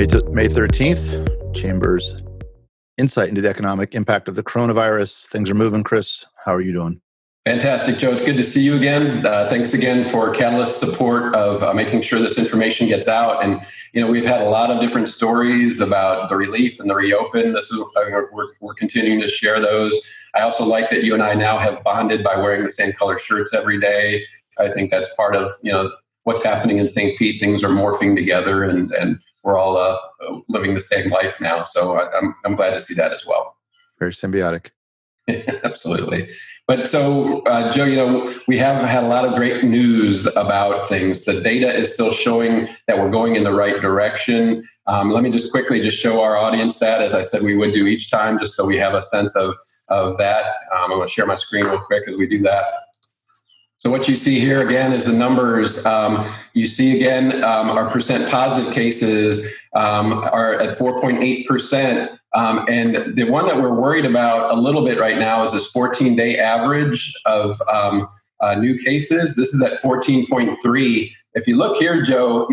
May 13th, Chamber's insight into the economic impact of the coronavirus. Things are moving. Chris, how are you doing? Fantastic, Joe. It's good to see you again. Thanks again for Catalyst's support of making sure this information gets out. And, we've had a lot of different stories about the relief and the reopen. We're continuing to share those. I also like that you and I now have bonded by wearing the same color shirts every day. I think that's part of, what's happening in St. Pete. Things are morphing together and we're all living the same life now. So I'm glad to see that as well. Very symbiotic. Absolutely. But so, Joe, we have had a lot of great news about things. The data is still showing that we're going in the right direction. Let me just quickly show our audience that, as I said we would do each time, just so we have a sense of that. I'm going to share my screen real quick as we do that. So what you see here again is the numbers. You see again, our percent positive cases are at 4.8%. And the one that we're worried about a little bit right now is this 14-day average of new cases. This is at 14.3. If you look here, Joe,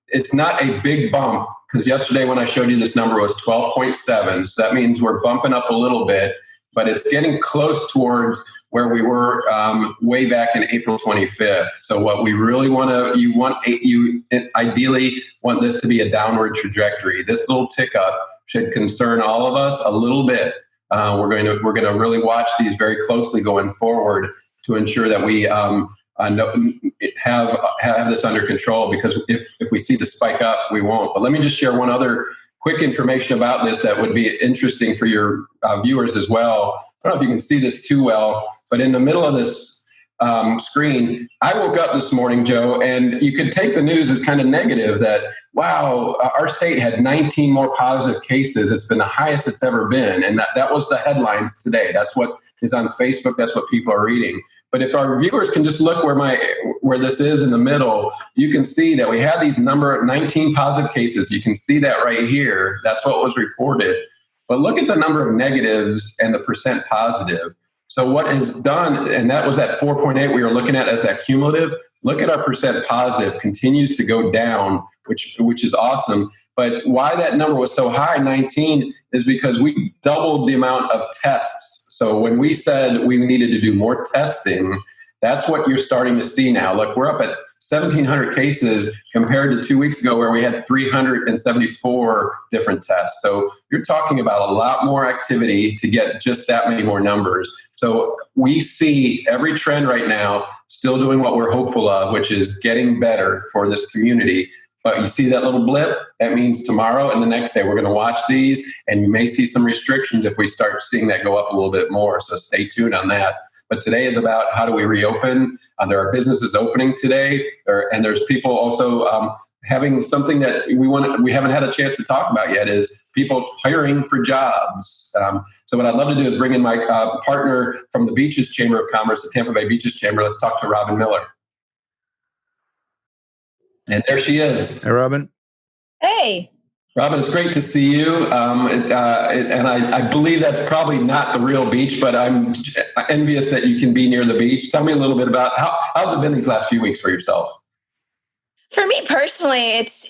it's not a big bump because yesterday when I showed you this number was 12.7. So that means we're bumping up a little bit, but it's getting close towards where we were way back in April 25th. So what we really you ideally want this to be a downward trajectory. This little tick up should concern all of us a little bit. We're going to really watch these very closely going forward to ensure that we have this under control. Because if we see the spike up, we won't. But let me just share one other quick information about this that would be interesting for your viewers as well. I don't know if you can see this too well, but in the middle of this screen, I woke up this morning, Joe, and you could take the news as kind of negative that, wow, our state had 19 more positive cases. It's been the highest it's ever been. And that was the headlines today. That's what is on Facebook. That's what people are reading. But if our viewers can just look where this is in the middle, you can see that we had these 19 positive cases. You can see that right here. That's what was reported. But look at the number of negatives and the percent positive. So what is done, and that was at 4.8 we were looking at as that cumulative. Look at our percent positive continues to go down, which is awesome. But why that number was so high, 19, is because we doubled the amount of tests. So when we said we needed to do more testing, that's what you're starting to see now. Look, we're up at 1,700 cases compared to 2 weeks ago where we had 374 different tests. So you're talking about a lot more activity to get just that many more numbers. So we see every trend right now still doing what we're hopeful of, which is getting better for this community. But you see that little blip, that means tomorrow and the next day we're going to watch these, and you may see some restrictions if we start seeing that go up a little bit more. So stay tuned on that. But today is about how do we reopen. There are businesses opening today, and there's people also having something that we haven't had a chance to talk about yet is people hiring for jobs. So what I'd love to do is bring in my partner from the Beaches Chamber of Commerce, the Tampa Bay Beaches Chamber. Let's talk to Robin Miller. And there she is. Hey, Robin. Hey. Robin, it's great to see you. And I believe that's probably not the real beach, but I'm envious that you can be near the beach. Tell me a little bit about how's it been these last few weeks for yourself? For me personally, it's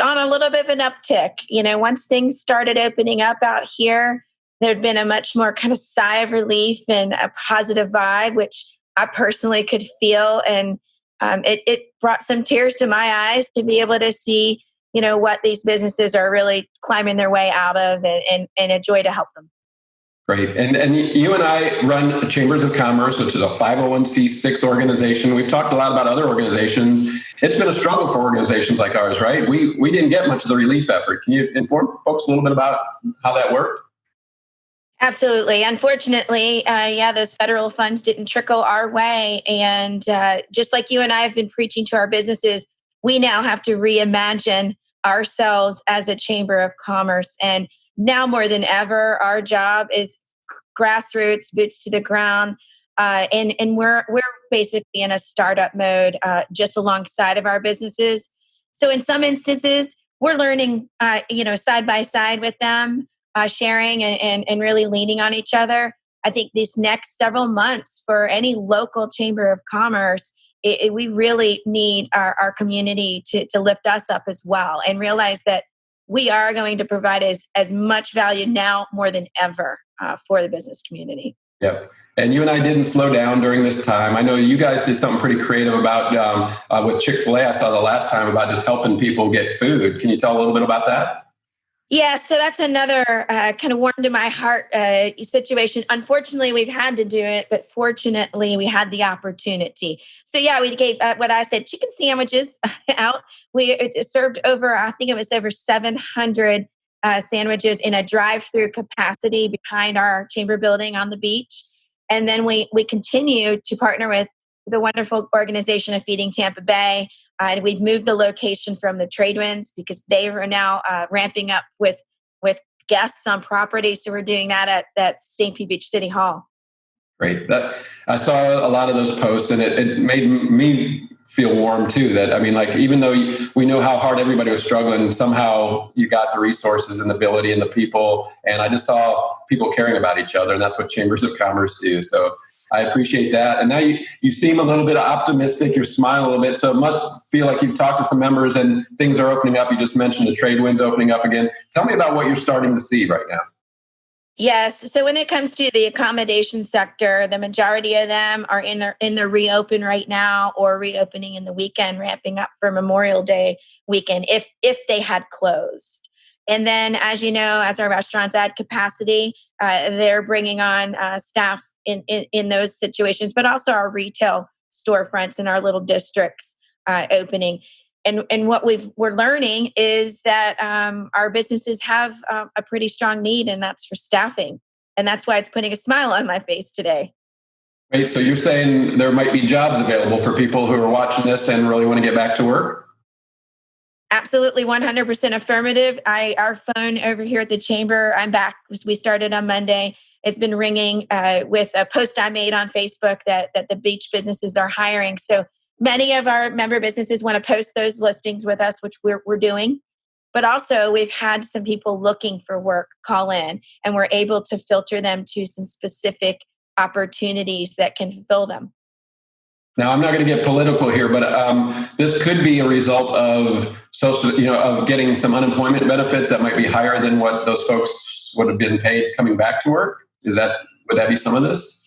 on a little bit of an uptick. Once things started opening up out here, there'd been a much more kind of sigh of relief and a positive vibe, which I personally could feel. And it brought some tears to my eyes to be able to see, what these businesses are really climbing their way out of, and a joy to help them. Great. And you and I run Chambers of Commerce, which is a 501c6 organization. We've talked a lot about other organizations. It's been a struggle for organizations like ours, right? We didn't get much of the relief effort. Can you inform folks a little bit about how that worked? Absolutely. Unfortunately, those federal funds didn't trickle our way. And just like you and I have been preaching to our businesses, we now have to reimagine ourselves as a Chamber of Commerce. And now more than ever, our job is grassroots, boots to the ground. And we're basically in a startup mode just alongside of our businesses. So in some instances, we're learning, side by side with them, sharing and really leaning on each other. I think these next several months for any local Chamber of Commerce we really need our community to lift us up as well and realize that we are going to provide as much value now more than ever for the business community. Yep. And you and I didn't slow down during this time. I know you guys did something pretty creative about with Chick-fil-A. I saw the last time about just helping people get food. Can you tell a little bit about that? Yeah, so that's another kind of warm to my heart situation. Unfortunately, we've had to do it, but fortunately, we had the opportunity. So yeah, we gave what I said chicken sandwiches out. We served over, I think it was over 700 sandwiches in a drive-through capacity behind our chamber building on the beach. And then we continue to partner with the wonderful organization of Feeding Tampa Bay. And we've moved the location from the Trade Winds because they are now ramping up with guests on property. So we're doing that at St. Pete Beach City Hall. Great. I saw a lot of those posts, and it made me feel warm too. That I mean, like even though we know how hard everybody was struggling, somehow you got the resources and the ability and the people. And I just saw people caring about each other, and that's what chambers of commerce do. So I appreciate that. And now you seem a little bit optimistic. You're smiling a little bit. So it must feel like you've talked to some members and things are opening up. You just mentioned the Trade Winds opening up again. Tell me about what you're starting to see right now. Yes. So when it comes to the accommodation sector, the majority of them are in the reopen right now or reopening in the weekend, ramping up for Memorial Day weekend if they had closed. And then, as you know, as our restaurants add capacity, they're bringing on staff in those situations, but also our retail storefronts in our little districts opening. And what we're learning is that our businesses have a pretty strong need, and that's for staffing. And that's why it's putting a smile on my face today. Right. So you're saying there might be jobs available for people who are watching this and really want to get back to work? Absolutely, 100% affirmative. Our phone over here at the chamber, I'm back. We started on Monday. It's been ringing with a post I made on Facebook that the beach businesses are hiring. So many of our member businesses want to post those listings with us, which we're doing. But also, we've had some people looking for work call in, and we're able to filter them to some specific opportunities that can fulfill them. Now, I'm not going to get political here, but this could be a result of of getting some unemployment benefits that might be higher than what those folks would have been paid coming back to work. Would that be some of this?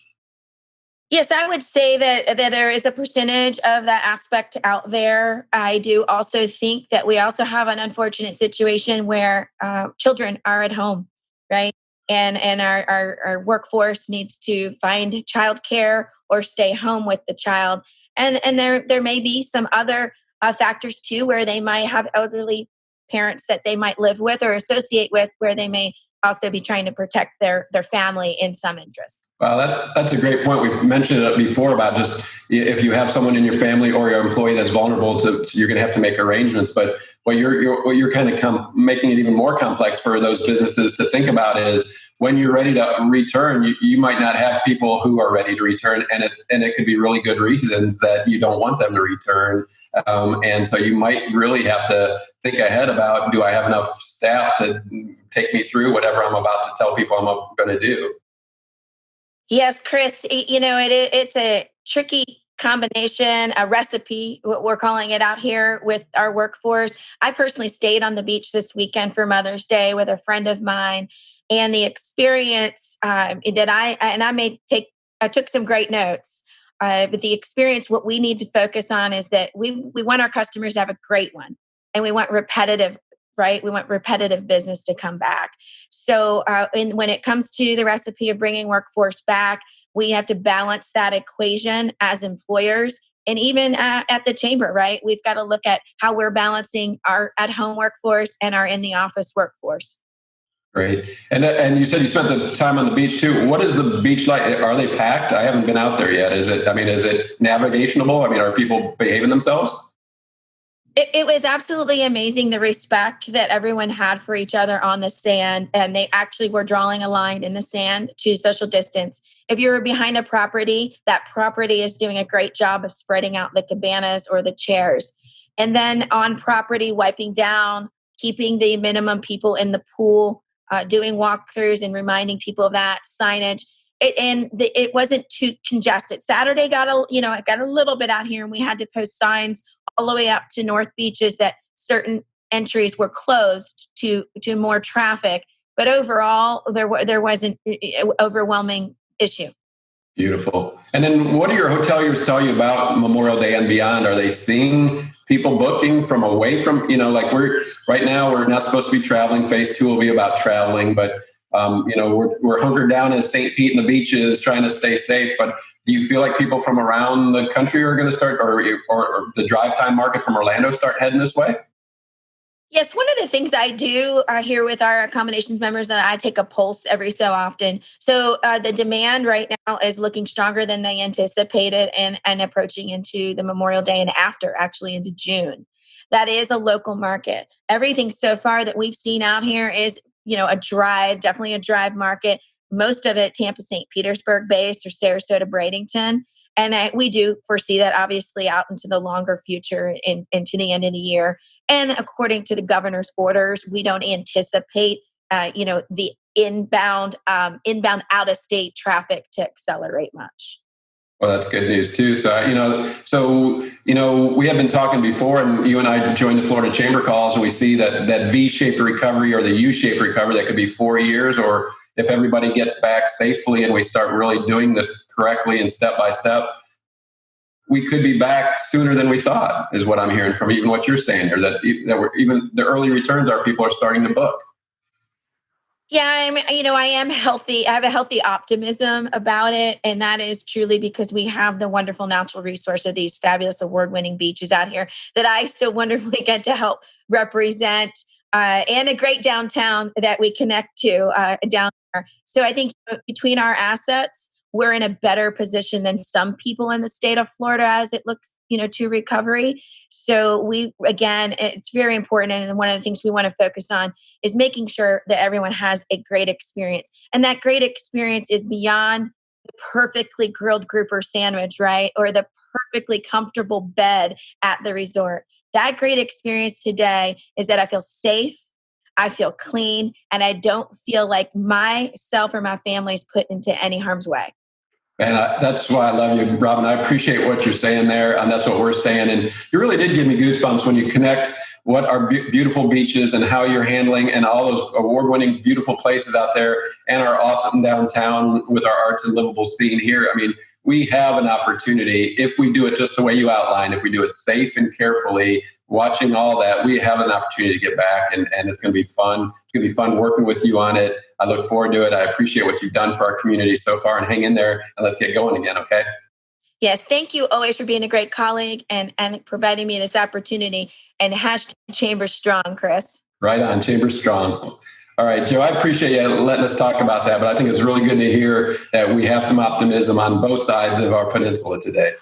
Yes, I would say that there is a percentage of that aspect out there. I do also think that we also have an unfortunate situation where children are at home, right? And our workforce needs to find childcare or stay home with the child. And there may be some other factors too, where they might have elderly parents that they might live with or associate with, where they may also be trying to protect their family in some interest. Well, that's a great point. We've mentioned it before about just if you have someone in your family or your employee that's vulnerable to you're going to have to make arrangements. But what you're kind of making it even more complex for those businesses to think about is when you're ready to return, you might not have people who are ready to return, and it could be really good reasons that you don't want them to return. And so you might really have to think ahead about, do I have enough staff to take me through whatever I'm about to tell people I'm going to do? Yes, Chris, it's a tricky combination, a recipe, what we're calling it out here with our workforce. I personally stayed on the beach this weekend for Mother's Day with a friend of mine, and the experience that I took some great notes. But the experience, what we need to focus on is that we want our customers to have a great one, and we want repetitive, right? We want repetitive business to come back. So when it comes to the recipe of bringing workforce back, we have to balance that equation as employers. And even at the chamber, right? We've got to look at how we're balancing our at-home workforce and our in-the-office workforce. Great. And you said you spent the time on the beach too. What is the beach like? Are they packed? I haven't been out there yet. Is it navigationable? Are people behaving themselves? It was absolutely amazing, the respect that everyone had for each other on the sand. And they actually were drawing a line in the sand to social distance. If you were behind a property, that property is doing a great job of spreading out the cabanas or the chairs. And then on property, wiping down, keeping the minimum people in the pool, doing walkthroughs and reminding people of that, signage. it wasn't too congested. Saturday it got a little bit out here, and we had to post signs all the way up to North Beaches that certain entries were closed to more traffic. But overall, there wasn't overwhelming issue. Beautiful. And then what do your hoteliers tell you about Memorial Day and beyond? Are they seeing people booking from away from, like we're not supposed to be traveling. Phase 2 will be about traveling, but we're hunkered down in St. Pete and the beaches trying to stay safe. But do you feel like people from around the country are going to start, or the drive time market from Orlando start heading this way? Yes, one of the things I do here with our accommodations members, and I take a pulse every so often. So the demand right now is looking stronger than they anticipated, and approaching into the Memorial Day and after, actually into June. That is a local market. Everything so far that we've seen out here is, definitely a drive market. Most of it Tampa, St. Petersburg based, or Sarasota, Bradenton. And we do foresee that obviously out into the longer future, into the end of the year. And according to the governor's orders, we don't anticipate, the inbound out of state traffic to accelerate much. Well, that's good news too. So, we have been talking before, and you and I joined the Florida Chamber calls, and we see that V-shaped recovery or the U-shaped recovery that could be 4 years, or if everybody gets back safely and we start really doing this correctly and step by step, we could be back sooner than we thought, is what I'm hearing from even what you're saying there, that we're, even the early returns people are starting to book. Yeah, I am healthy. I have a healthy optimism about it. And that is truly because we have the wonderful natural resource of these fabulous award-winning beaches out here that I so wonderfully get to help represent, and a great downtown that we connect to down there. So I think between our assets, we're in a better position than some people in the state of Florida as it looks, to recovery. So it's very important. And one of the things we want to focus on is making sure that everyone has a great experience. And that great experience is beyond the perfectly grilled grouper sandwich, right? Or the perfectly comfortable bed at the resort. That great experience today is that I feel safe, I feel clean, and I don't feel like myself or my family is put into any harm's way. And that's why I love you, Robin. I appreciate what you're saying there. And that's what we're saying. And you really did give me goosebumps when you connect what are beautiful beaches and how you're handling and all those award-winning beautiful places out there, and our awesome downtown with our arts and livable scene here. I mean, we have an opportunity if we do it just the way you outlined, if we do it safe and carefully, watching all that, we have an opportunity to get back, and it's going to be fun. It's going to be fun working with you on it. I look forward to it. I appreciate what you've done for our community so far, and hang in there and let's get going again. Okay. Yes. Thank you always for being a great colleague and providing me this opportunity, and #Chambers Strong, Chris. Right on. Chambers Strong. All right, Joe, I appreciate you letting us talk about that, but I think it's really good to hear that we have some optimism on both sides of our peninsula today.